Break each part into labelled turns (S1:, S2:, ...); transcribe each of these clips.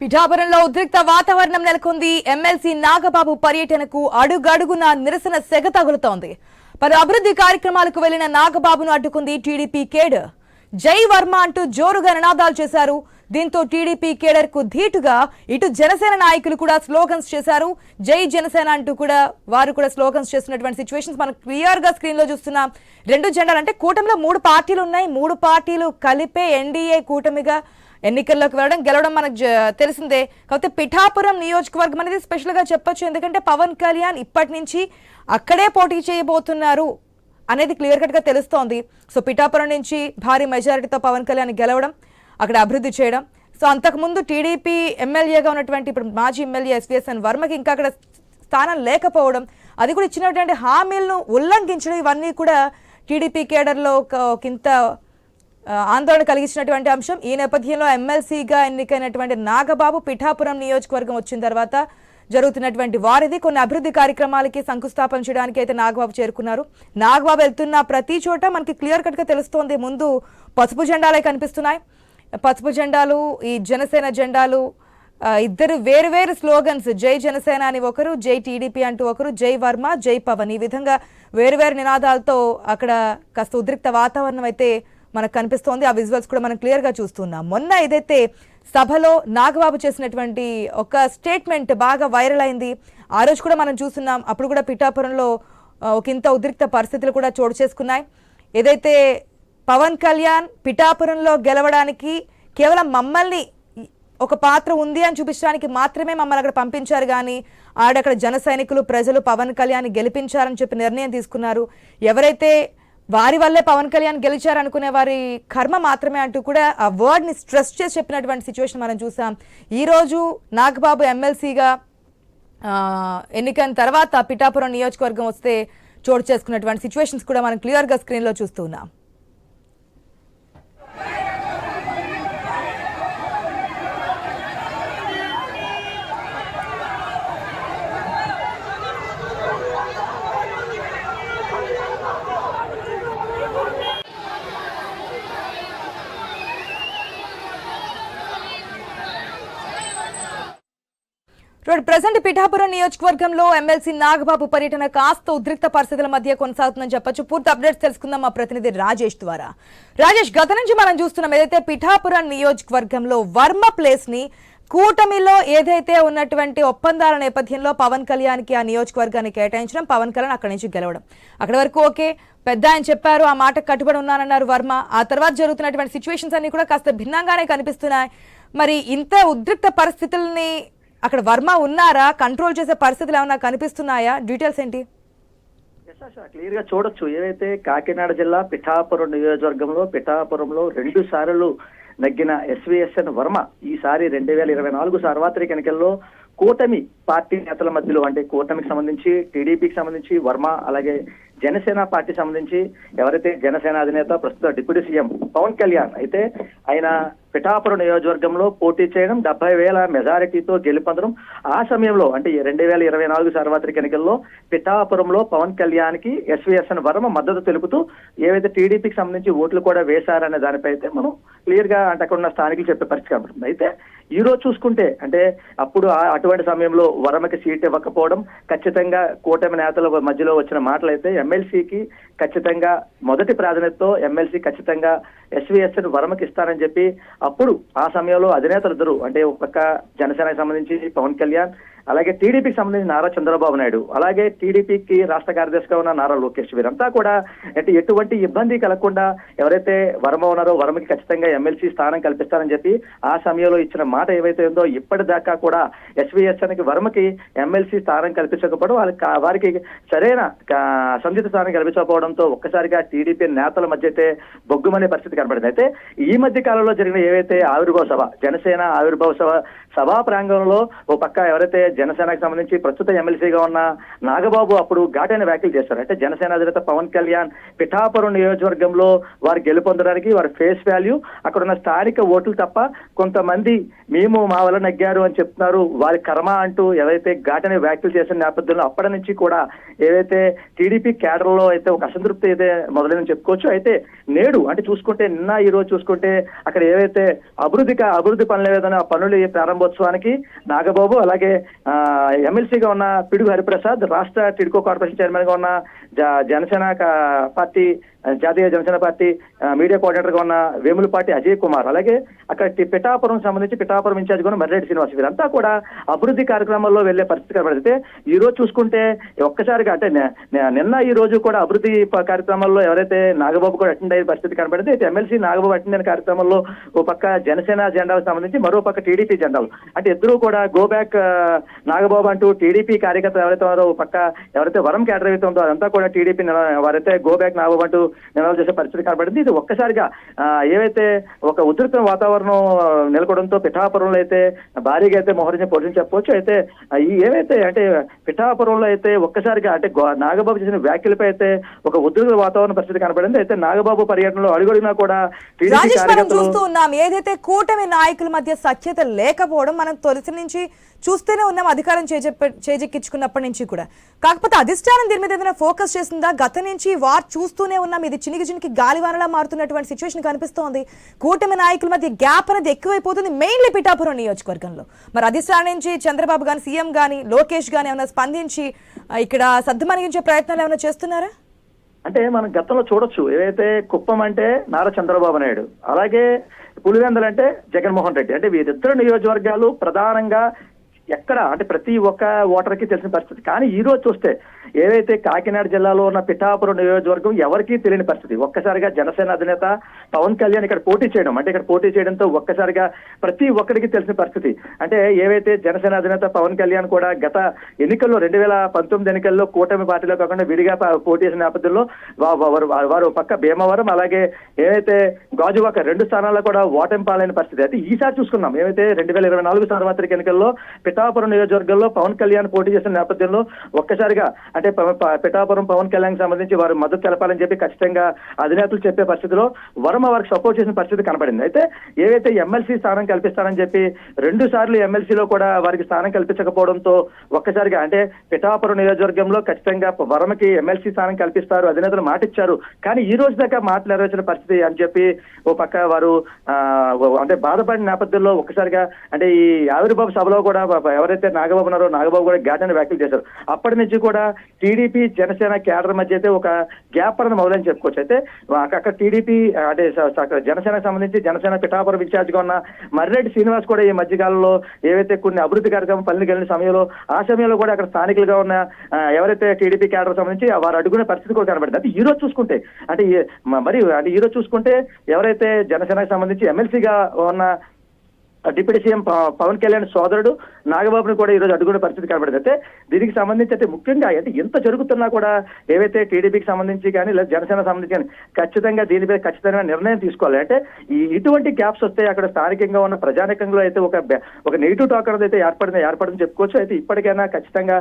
S1: పిఠాపురంలో ఉద్రిక్త వాతావరణం నెలకొంది. ఎమ్మెల్సీ నాగబాబు పర్యటనకు అడుగడుగున నిరసన సెగ తగులుతోంది. పలు అభివృద్ధి కార్యక్రమాలకు వెళ్లిన నాగబాబును అడ్డుకుంది టీడీపీ కేడర్. జై వర్మ అంటూ జోరుగా నినాదాలు చేశారు. దీంతో టీడీపీ కేడర్ కు ధీటుగా ఇటు జనసేన నాయకులు కూడా స్లోగన్స్ చేశారు. జై జనసేన అంటూ కూడా వారు కూడా స్లోగన్స్ చేస్తున్నటువంటి సిచ్యువేషన్స్ మనం క్లియర్ గా స్క్రీన్ లో చూస్తున్నాం. రెండు జెండాలు అంటే కూటమిలో 3 పార్టీలు ఉన్నాయి. 3 పార్టీలు కలిపే ఎన్డీఏ కూటమిగా ఎన్నికల్లోకి వెళ్ళడం గెలవడం మనకు తెలిసిందే. కాకపోతే పిఠాపురం నియోజకవర్గం అనేది స్పెషల్ గా చెప్పొచ్చు. ఎందుకంటే పవన్ కళ్యాణ్ ఇప్పటి నుంచి అక్కడే పోటీ చేయబోతున్నారు అనేది క్లియర్ కట్ గా తెలుస్తోంది. సో పిఠాపురం నుంచి భారీ మెజారిటీతో పవన్ కళ్యాణ్ గెలవడం, అక్కడ అభివృద్ధి చేయడం. సో అంతకుముందు టీడీపీ ఎమ్మెల్యేగా ఉన్నటువంటి ఇప్పుడు మాజీ ఎమ్మెల్యే ఎస్వీఎస్ఎన్ వర్మకి ఇంకా అక్కడ స్థానం లేకపోవడం, అది కూడా ఇచ్చినటువంటి హామీలను ఉల్లంఘించడం, ఇవన్నీ కూడా టీడీపీ కేడర్లో ఇంత ఆందోళన కలిగించినటువంటి అంశం. ఈ నేపథ్యంలో ఎమ్మెల్సీగా ఎన్నికైనటువంటి నాగబాబు పిఠాపురం నియోజకవర్గం వచ్చిన తర్వాత జరుగుతున్నటువంటి వారిది కొన్ని అభివృద్ధి కార్యక్రమాలకి శంకుస్థాపన చేయడానికి అయితే నాగబాబు చేరుకున్నారు. నాగబాబు వెళ్తున్న ప్రతి చోట మనకి క్లియర్ కట్ గా తెలుస్తోంది. ముందు పసుపు జెండాలే కనిపిస్తున్నాయి. పసుపు జెండాలు, ఈ జనసేన జెండాలు, ఇద్దరు వేరు వేరు స్లోగన్స్, జై జనసేన అని ఒకరు, జై టీడీపీ అంటూ ఒకరు, జై వర్మ, జై పవన్, ఈ విధంగా వేరు నినాదాలతో అక్కడ కాస్త ఉద్రిక్త వాతావరణం అయితే మనకు కనిపిస్తోంది. ఆ విజువల్స్ కూడా మనం క్లియర్ గా చూస్తున్నాం. మొన్న ఏదైతే సభలో నాగబాబు చేసినటువంటి ఒక స్టేట్మెంట్ బాగా వైరల్ అయింది. ఆ రోజు కూడా మనం చూస్తున్నాం. అప్పుడు కూడా పిఠాపురంలో ఒకంత ఉద్రిక్త పరిస్థితులు కూడా చోటు చేసుకున్నాయి. ఏదైతే పవన్ కళ్యాణ్ పిఠాపురంలో గెలవడానికి కేవలం మమ్మల్ని ఒక పాత్ర ఉంది అని చూపించడానికి మాత్రమే మమ్మల్ని అక్కడ పంపించారు, కానీ ఆడక్కడ జన సైనికులు ప్రజలు పవన్ కళ్యాణ్ గెలిపించారని చెప్పి నిర్ణయం తీసుకున్నారు. ఎవరైతే వారి వల్లే పవన్ కళ్యాణ్ గెలిచారనుకునే వారి కర్మ మాత్రమే అంటూ కూడా ఆ వర్డ్ ని స్ట్రెస్ చేసి చెప్పినటువంటి సిచ్యువేషన్ మనం చూసాం. ఈ రోజు నాగబాబు ఎమ్మెల్సీగా ఎన్నికైన తర్వాత పిఠాపురం నియోజకవర్గం వస్తే చోటు చేసుకున్నటువంటి సిచ్యువేషన్స్ కూడా మనం క్లియర్ గా స్క్రీన్ లో చూస్తున్నాం. ప్రజెంట్ పిఠాపురం నియోజకవర్గంలో ఎమ్మెల్సీ నాగబాబు పర్యటన కాస్త ఉద్రిక్త పరిస్థితుల మధ్య కొనసాగుతుందని చెప్పొచ్చు. పూర్తి అప్డేట్స్ తెలుసుకుందాం మా ప్రతినిధి రాజేష్ ద్వారా. రాజేష్, గత నుంచి మనం చూస్తున్నాం ఏదైతే పిఠాపురం నియోజకవర్గంలో వర్మ ప్లేస్ ని కూటమిలో ఏదైతే ఉన్నటువంటి ఒప్పందాల నేపథ్యంలో పవన్ కళ్యాణ్ కి ఆ నియోజకవర్గాన్ని కేటాయించడం, పవన్ కళ్యాణ్ అక్కడి నుంచి గెలవడం, అక్కడి వరకు ఓకే, పెద్ద ఆయన చెప్పారు, ఆ మాటకు కట్టుబడి ఉన్నానన్నారు వర్మ. ఆ తర్వాత జరుగుతున్నటువంటి సిచ్యువేషన్స్ అన్ని కూడా కాస్త భిన్నంగానే కనిపిస్తున్నాయి. మరి ఇంత ఉద్రిక్త పరిస్థితుల్ని అక్కడ వర్మ ఉన్నారా, కంట్రోల్ చేసే పరిస్థితులు ఏమైనా కనిపిస్తున్నాయా? డీటెయిల్స్ ఏంటి?
S2: క్లియర్ గా చూడొచ్చు. ఏదైతే కాకినాడ జిల్లా పిఠాపురం నియోజకవర్గంలో పిఠాపురంలో 2 సార్లు నగ్గిన ఎస్వీఎస్ఎన్ వర్మ ఈసారి 2024 సార్వత్రిక ఎన్నికల్లో కూటమి పార్టీ నేతల మధ్యలో, అంటే కూటమికి సంబంధించి టీడీపీకి సంబంధించి వర్మ, అలాగే జనసేన పార్టీ సంబంధించి ఎవరైతే జనసేన అధినేత ప్రస్తుత డిప్యూటీ సీఎం పవన్ కళ్యాణ్ అయితే ఆయన పిఠాపురం నియోజకవర్గంలో పోటీ చేయడం, 70,000 మెజారిటీతో గెలుపొందడం. ఆ సమయంలో అంటే 2024 సార్వత్రిక ఎన్నికల్లో పిఠాపురంలో పవన్ కళ్యాణ్ కి ఎస్వీఎస్ఎన్ వర్మ మద్దతు తెలుపుతూ ఏవైతే టీడీపీకి సంబంధించి ఓట్లు కూడా వేశారనే దానిపై అయితే మనం క్లియర్ గా అంటే అక్కడ ఉన్న స్థానికులు చెప్పే పరిస్థితి కనబడుతుంది. అయితే ఈ రోజు చూసుకుంటే అంటే అప్పుడు అటువంటి సమయంలో వర్మకి సీట్ ఇవ్వకపోవడం, ఖచ్చితంగా కూటమి నేతల మధ్యలో వచ్చిన మాటలు అయితే ఎమ్మెల్సీకి ఖచ్చితంగా మొదటి ప్రాధాన్యతతో ఎమ్మెల్సీ ఖచ్చితంగా ఎస్వీఎస్ఎన్ వర్మకి ఇస్తారని చెప్పి అప్పుడు ఆ సమయంలో అధినేతలు ఇద్దరు, అంటే ఒక పక్క జనసేనకి సంబంధించి పవన్ కళ్యాణ్, అలాగే టీడీపీకి సంబంధించి నారా చంద్రబాబు నాయుడు, అలాగే టీడీపీకి రాష్ట్ర కార్యదర్శిగా ఉన్న నారా లోకేష్, వీరంతా కూడా అంటే ఎటువంటి ఇబ్బంది కలగకుండా ఎవరైతే వర్మ ఉన్నారో వర్మకి ఖచ్చితంగా ఎమ్మెల్సీ స్థానం కల్పిస్తారని చెప్పి ఆ సమయంలో ఇచ్చిన మాట ఏవైతే ఉందో ఇప్పటిదాకా కూడా ఎస్వీఎస్ఎన్ కి వర్మకి ఎమ్మెల్సీ స్థానం కల్పించకపోవడం, వారికి సరైన సంధిత స్థానం కల్పించకపోవడంతో ఒక్కసారిగా టీడీపీ నేతల మధ్య అయితే బొగ్గుమనే పరిస్థితి కనబడింది. అయితే ఈ మధ్య కాలంలో జరిగిన ఏవైతే ఆవిర్భావ సభ, జనసేన ఆవిర్భావ సభా ప్రాంగణంలో ఓ పక్క ఎవరైతే జనసేనకు సంబంధించి ప్రస్తుత ఎమ్మెల్సీగా ఉన్న నాగబాబు అప్పుడు ఘాటైన వ్యాఖ్యలు చేశారు. అంటే జనసేన అధినేత పవన్ కళ్యాణ్ పిఠాపురం నియోజకవర్గంలో వారు గెలుపొందడానికి వారి ఫేస్ వాల్యూ అక్కడ ఉన్న స్థానిక ఓట్లు తప్ప కొంతమంది మేము మా వల్ల నెగ్గారు అని చెప్తున్నారు. వారి కర్మ అంటూ ఏవైతే ఘాటని వ్యాఖ్యలు చేసిన నేపథ్యంలో అప్పటి నుంచి కూడా ఏవైతే టీడీపీ క్యాడర్ లో అయితే ఒక అసంతృప్తి అయితే మొదలైందని చెప్పుకోవచ్చు. అయితే నేడు అంటే చూసుకుంటే నిన్న ఈ రోజు చూసుకుంటే అక్కడ ఏవైతే అభివృద్ధి పనులు ఏదైనా పనులు ప్రారంభోత్సవానికి నాగబాబు, అలాగే ఎమ్మెల్సీగా ఉన్న పిడుగు హరిప్రసాద్, రాష్ట్ర టిడ్కో కార్పొరేషన్ చైర్మన్ గా ఉన్న జనసేన పార్టీ, జాతీయ జనసేన పార్టీ మీడియా కోఆర్డినేటర్ గా ఉన్న వేములపాటి అజయ్ కుమార్, అలాగే అక్కడ పిఠాపురం సంబంధించి పిఠాపురం ఇన్ఛార్జ్ గా ఉన్న మర్రెడ్డి శ్రీనివాస్, వీరంతా కూడా అభివృద్ధి కార్యక్రమాల్లో వెళ్లే పరిస్థితి కనబడితే ఈ రోజు చూసుకుంటే ఒక్కసారిగా అంటే నిన్న ఈ రోజు కూడా అభివృద్ధి కార్యక్రమాల్లో ఎవరైతే నాగబాబు కూడా అటెండ్ అయ్యే పరిస్థితి కనబడితే అయితే ఎమ్మెల్సీ నాగబాబు అటెండ్ అయిన కార్యక్రమంలో ఓ పక్క జనసేన జెండాకు సంబంధించి మరో పక్క టీడీపీ జెండాలు, అంటే ఇద్దరు కూడా గో బ్యాక్ నాగబాబు అంటూ టీడీపీ కార్యకర్తలు ఎవరైతే ఉన్నారో ఓ పక్క ఎవరైతే వరం క్యాడర్ అయితే ఉందో అదంతా కూడా టీడీపీ వారైతే గో బ్యాక్ నాగబాబు అంటూ నినాదాలు చేసే పరిస్థితి కనబడింది. ఇది ఒక్కసారిగా ఏవైతే ఒక ఉధృత వాతావరణం నెలకొడంతో పిఠాపురంలో అయితే భారీగా అయితే మోహరించే పోటీని చెప్పవచ్చు. అయితే ఈ ఏవైతే అంటే పిఠాపురంలో అయితే ఒక్కసారిగా అంటే నాగబాబు చేసిన వ్యాఖ్యలపై అయితే ఒక ఉధృత వాతావరణ పరిస్థితి కనబడింది. అయితే నాగబాబు పర్యటనలో అడుగడినా కూడా టీడీపీ కార్యకర్తలు
S1: చూస్తూ ఉన్నాం. ఏదైతే కూటమి నాయకుల మధ్య సఖ్యత లేకపోవడం మనం తొలి నుంచి చూస్తూనే ఉన్నాం, అధికారం చేజెక్కించుకున్నప్పటి నుంచి కూడా. కాకపోతే అధిష్టానం దీని మీద ఏదైనా ఫోకస్ చేసిందా? గత నుంచి వార్ చూస్తూనే ఉన్నాం, ఇది చినికి గాలివానలా మారుతున్నటువంటి సిచ్యువేషన్ కనిపిస్తోంది. కూటమి నాయకుల మధ్య గ్యాప్ అనేది ఎక్కువైపోతుంది, మెయిన్లీ పిఠాపురం నియోజకవర్గంలో. మరి అధిష్టానం నుంచి చంద్రబాబు గాని, సీఎం గాని, లోకేష్ గాని ఏమైనా స్పందించి ఇక్కడ సద్దుమణిగించే ప్రయత్నాలు ఏమైనా చేస్తున్నారా?
S2: అంటే మనం గతంలో చూడొచ్చు, ఏదైతే కుప్పం అంటే నారా చంద్రబాబు నాయుడు, అలాగే పులివెందులు అంటే జగన్మోహన్ రెడ్డి, అంటే వీరిద్దరు నియోజకవర్గాలు ప్రధానంగా ఎక్కడ అంటే ప్రతి ఒక్క ఓటర్కి తెలిసిన పరిస్థితి. కానీ ఈ రోజు చూస్తే ఏదైతే కాకినాడ జిల్లాలో ఉన్న పిఠాపురం నియోజకవర్గం ఎవరికీ తెలియని పరిస్థితి. ఒక్కసారిగా జనసేన అధినేత పవన్ కళ్యాణ్ ఇక్కడ పోటీ చేయడంతో ఒక్కసారిగా ప్రతి ఒక్కరికి తెలిసిన పరిస్థితి. అంటే ఏవైతే జనసేన అధినేత పవన్ కళ్యాణ్ కూడా గత ఎన్నికల్లో 2019 ఎన్నికల్లో కూటమి పార్టీలో కాకుండా విడిగా పోటీ చేసిన నేపథ్యంలో వారు పక్క భీమవరం, అలాగే ఏవైతే గాజువాక 2 స్థానాల్లో కూడా ఓటమి పాలైన పరిస్థితి. అయితే ఈసారి చూసుకున్నాం, ఏవైతే 2024 సార్వత్రిక ఎన్నికల్లో పిఠాపురం నియోజకవర్గంలో పవన్ కళ్యాణ్ పోటీ చేసిన నేపథ్యంలో ఒక్కసారిగా అంటే పిఠాపురం పవన్ కళ్యాణ్ సంబంధించి వారు మద్దతు తెలపాలని చెప్పి ఖచ్చితంగా అధినేతలు చెప్పే పరిస్థితిలో వర్మ వారికి సపోర్ట్ చేసిన పరిస్థితి కనబడింది. అయితే ఏవైతే ఎమ్మెల్సీ స్థానం కల్పిస్తారని చెప్పి 2 సార్లు ఎమ్మెల్సీలో కూడా వారికి స్థానం కల్పించకపోవడంతో ఒక్కసారిగా అంటే పిఠాపురం నియోజకవర్గంలో ఖచ్చితంగా వర్మకి ఎమ్మెల్సీ స్థానం కల్పిస్తారు, అధినేతలు మాట ఇచ్చారు, కానీ ఈ రోజు దాకా మాట నెరవేర్చిన పరిస్థితి అని చెప్పి ఓ పక్క వారు అంటే బాధపడిన నేపథ్యంలో ఒక్కసారిగా అంటే ఈ ఆవిర్భావ సభలో కూడా ఎవరైతే నాగబాబు ఉన్నారో నాగబాబు కూడా ఘాటైన వ్యాఖ్యలు చేశారు. అప్పటి నుంచి కూడా టీడీపీ జనసేన క్యాడర్ మధ్య అయితే ఒక గ్యాప్ అనేది మొదలని చెప్పుకోవచ్చు. అయితే అక్కడ టీడీపీ అంటే జనసేనకు సంబంధించి జనసేన పిఠాపురం ఇన్ఛార్జ్ గా ఉన్న మర్రెడ్డి శ్రీనివాస్ కూడా ఈ మధ్యకాలంలో ఏవైతే కొన్ని అభివృద్ధి కార్యక్రమం పనులకు వెళ్ళిన సమయంలో ఆ సమయంలో కూడా అక్కడ స్థానికులుగా ఉన్న ఎవరైతే టీడీపీ క్యాడర్ సంబంధించి వారు అడుగునే పరిస్థితి కూడా కనబడింది. అంటే ఈ రోజు చూసుకుంటే ఈ రోజు చూసుకుంటే ఎవరైతే జనసేనకు సంబంధించి ఎమ్మెల్సీగా ఉన్న డిప్యూటీ సీఎం పవన్ కళ్యాణ్ సోదరుడు నాగబాబుని కూడా ఈ రోజు అడ్డుకునే పరిస్థితి కనబడింది. అయితే దీనికి సంబంధించి అయితే ముఖ్యంగా అంటే ఎంత జరుగుతున్నా కూడా ఏవైతే టీడీపీకి సంబంధించి కానీ లేదా జనసేన సంబంధించి కానీ ఖచ్చితంగా దీనిపై ఖచ్చితంగా నిర్ణయం తీసుకోవాలి. అంటే ఇటువంటి గ్యాప్స్ వస్తే అక్కడ స్థానికంగా ఉన్న ప్రజానికంలో అయితే ఒక నెగిటివ్ టాక్ అనేది అయితే ఏర్పడింది చెప్పుకోవచ్చు. అయితే ఇప్పటికైనా ఖచ్చితంగా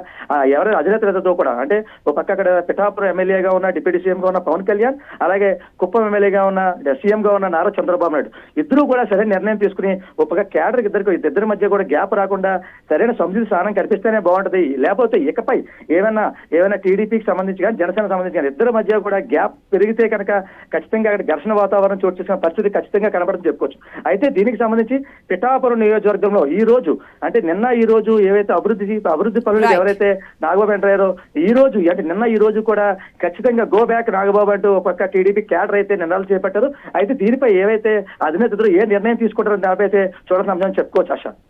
S2: ఎవరైనా అధినేతలతో కూడా అంటే ఒక పక్క అక్కడ పిఠాపురం ఎమ్మెల్యేగా ఉన్న డిప్యూటీ సీఎం గా ఉన్న పవన్ కళ్యాణ్, అలాగే కుప్పం ఎమ్మెల్యేగా ఉన్న సీఎం గా ఉన్న నారా చంద్రబాబు నాయుడు ఇద్దరు కూడా సరైన నిర్ణయం తీసుకుని ఒక పక్క క్యాడర్ ఇద్దరి మధ్య కూడా గ్యాప్ రాకుండా సరైన సమితి స్థానం కల్పిస్తేనే బాగుంటది. లేకపోతే ఇకపై ఏమైనా టీడీపీకి సంబంధించి కానీ జనసేన సంబంధించి కానీ ఇద్దరి మధ్య కూడా గ్యాప్ పెరిగితే కనుక ఖచ్చితంగా అక్కడ ఘర్షణ వాతావరణం చోటు చేసిన పరిస్థితి ఖచ్చితంగా కనబడుతుంది చెప్పుకోవచ్చు. అయితే దీనికి సంబంధించి పిఠాపురం నియోజకవర్గంలో ఈ రోజు అంటే నిన్న ఈ రోజు ఏవైతే అభివృద్ధి పనులు ఎవరైతే నాగబాబు ఎంటర్ అయ్యారో ఈ రోజు అంటే నిన్న ఈ రోజు కూడా ఖచ్చితంగా గో బ్యాక్ నాగబాబు అంటూ ఒక టీడీపీ క్యాడర్ అయితే నిర్ణయాలు చేపట్టారు. అయితే దీనిపై ఏవైతే అధినేతలు ఏ నిర్ణయం తీసుకుంటారో దానిపై అయితే చూడాల్సిన అంశం చెప్పుకోవచ్చు ఆశ.